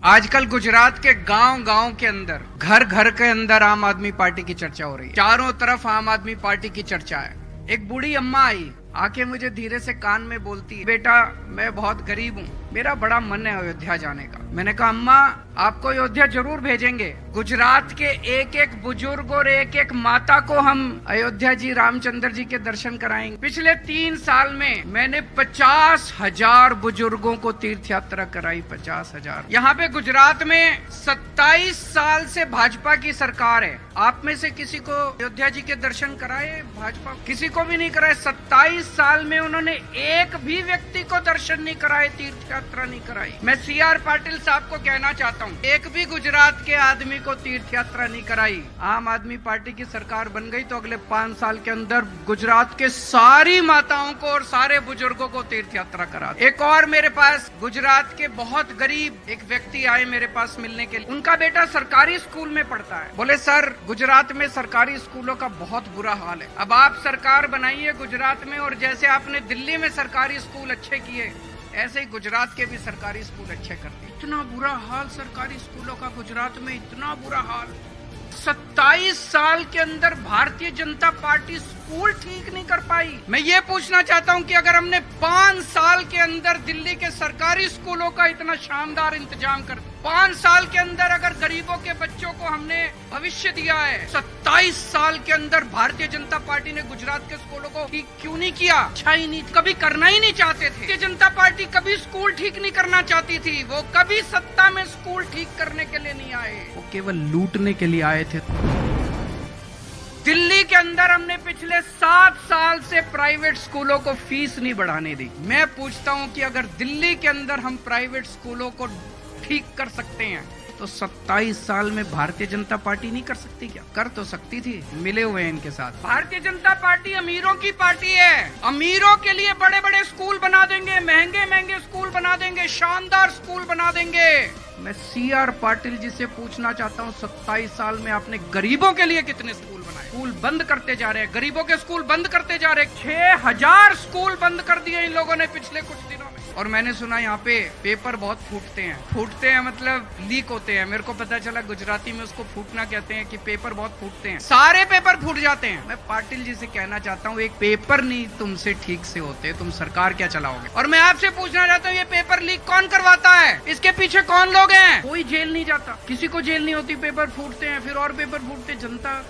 आजकल गुजरात के गांव गांव के अंदर, घर घर के अंदर आम आदमी पार्टी की चर्चा हो रही है। चारों तरफ आम आदमी पार्टी की चर्चा है। एक बूढ़ी अम्मा आई, आके मुझे धीरे से कान में बोलती है, बेटा मैं बहुत गरीब हूँ, मेरा बड़ा मन है अयोध्या जाने का। मैंने कहा अम्मा आपको अयोध्या जरूर भेजेंगे। गुजरात के एक एक बुजुर्ग और एक एक माता को हम अयोध्या जी रामचंद्र जी के दर्शन कराएंगे। पिछले 3 साल में मैंने 50,000 बुजुर्गों को तीर्थ यात्रा कराई। 50,000। यहाँ पे गुजरात में 27 साल से भाजपा की सरकार है। आप में से किसी को अयोध्या जी के दर्शन कराए? भाजपा किसी को भी नहीं कराए। 27 साल में उन्होंने एक भी व्यक्ति को दर्शन नहीं कराए, तीर्थ यात्रा नहीं कराई। मैं CR पाटिल साहब को कहना चाहता हूँ, एक भी गुजरात के आदमी को तीर्थ यात्रा नहीं कराई। आम आदमी पार्टी की सरकार बन गई तो अगले 5 साल के अंदर गुजरात के सारी माताओं को और सारे बुजुर्गों को तीर्थ यात्रा करा। एक और मेरे पास गुजरात के बहुत गरीब एक व्यक्ति आए मेरे पास मिलने के लिए। उनका बेटा सरकारी स्कूल में पढ़ता है। बोले सर गुजरात में सरकारी स्कूलों का बहुत बुरा हाल है। अब आप सरकार बनाइए गुजरात में, और जैसे आपने दिल्ली में सरकारी स्कूल अच्छे किए ऐसे ही गुजरात के भी सरकारी स्कूल अच्छे कर दिए। इतना बुरा हाल सरकारी स्कूलों का गुजरात में, इतना बुरा हाल। 27 साल के अंदर भारतीय जनता पार्टी स्कूल ठीक नहीं कर पाई। मैं ये पूछना चाहता हूँ कि अगर हमने 5 साल के अंदर दिल्ली के सरकारी स्कूलों का इतना शानदार इंतजाम कर, 5 साल के अंदर अगर गरीबों के बच्चों को हमने भविष्य दिया है, 27 साल के अंदर भारतीय जनता पार्टी ने गुजरात के स्कूलों को ठीक क्यों नहीं किया? अच्छा ही नहीं, कभी करना ही नहीं चाहते थे। भारतीय जनता पार्टी कभी स्कूल ठीक नहीं करना चाहती थी। वो कभी सत्ता में स्कूल ठीक करने के लिए नहीं आए, वो केवल लूटने के लिए आए थे। दिल्ली के अंदर हमने पिछले 7 साल से प्राइवेट स्कूलों को फीस नहीं बढ़ाने दी। मैं पूछता हूं कि अगर दिल्ली के अंदर हम प्राइवेट स्कूलों को ठीक कर सकते हैं तो 27 साल में भारतीय जनता पार्टी नहीं कर सकती क्या? कर तो सकती थी, मिले हुए हैं इनके साथ। भारतीय जनता पार्टी अमीरों की पार्टी है। अमीरों के लिए बड़े बड़े स्कूल बना देंगे, महंगे महंगे स्कूल बना देंगे, शानदार स्कूल बना देंगे। मैं CR पाटिल जी से पूछना चाहता हूँ, 27 साल में आपने गरीबों के लिए कितने स्कूल बनाए? स्कूल बंद करते जा रहे हैं, गरीबों के स्कूल बंद करते जा रहे हैं। 6,000 स्कूल बंद कर दिए इन लोगों ने पिछले कुछ दिनों में। और मैंने सुना यहाँ पे पेपर बहुत फूटते हैं मतलब लीक होते हैं। मेरे को पता चला गुजराती में उसको फूटना कहते हैं, कि पेपर बहुत फूटते हैं, सारे पेपर फूट जाते हैं। मैं पाटिल जी से कहना चाहता हूँ, एक पेपर नहीं तुमसे ठीक से होते, तुम सरकार क्या चलाओगे? और मैं आपसे पूछना चाहता हूँ, ये पेपर लीक कौन करवाता है? इसके पीछे कौन लोग हैं? कोई जेल नहीं जाता, किसी को जेल नहीं होती। पेपर फूटते हैं, फिर और पेपर फूटते, जनता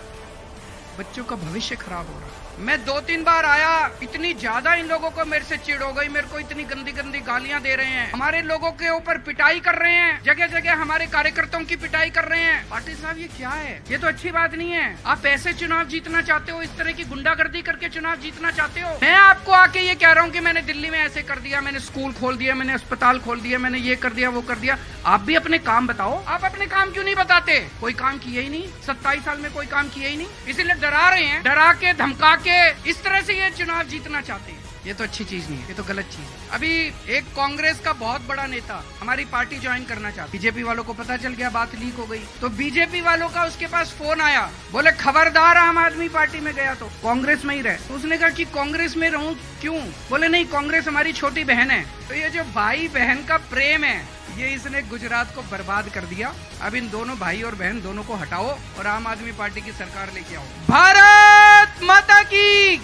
बच्चों का भविष्य खराब हो रहा है। मैं 2-3 बार आया, इतनी ज्यादा इन लोगों को मेरे से चिढ़ हो गई। मेरे को इतनी गंदी गंदी गालियां दे रहे हैं, हमारे लोगों के ऊपर पिटाई कर रहे हैं, जगह जगह हमारे कार्यकर्ताओं की पिटाई कर रहे हैं। पाटिल साहब ये क्या है? ये तो अच्छी बात नहीं है। आप ऐसे चुनाव जीतना चाहते हो? इस तरह की गुंडागर्दी करके चुनाव जीतना चाहते हो? मैं आपको आके ये कह रहा हूँ कि मैंने दिल्ली में ऐसे कर दिया, मैंने स्कूल खोल दिया, मैंने अस्पताल खोल दिया, मैंने ये कर दिया, वो कर दिया। आप भी अपने काम बताओ। आप अपने काम क्यों नहीं बताते? कोई काम किए ही नहीं, 27 साल में कोई काम किए ही नहीं, इसीलिए डरा रहे हैं। डरा के धमका के इस तरह से ये चुनाव जीतना चाहते हैं। ये तो अच्छी चीज नहीं है, ये तो गलत चीज है। अभी एक कांग्रेस का बहुत बड़ा नेता हमारी पार्टी ज्वाइन करना चाहता, बीजेपी वालों को पता चल गया, बात लीक हो गई, तो बीजेपी वालों का उसके पास फोन आया, बोले खबरदार आम आदमी पार्टी में गया तो कांग्रेस में ही रहे। तो उसने कहा कि कांग्रेस में रहूं क्यों? बोले नहीं, कांग्रेस हमारी छोटी बहन है। तो ये जो भाई बहन का प्रेम है, ये इसने गुजरात को बर्बाद कर दिया। अब इन दोनों भाई और बहन दोनों को हटाओ और आम आदमी पार्टी की सरकार लेके आओ। भारत माता की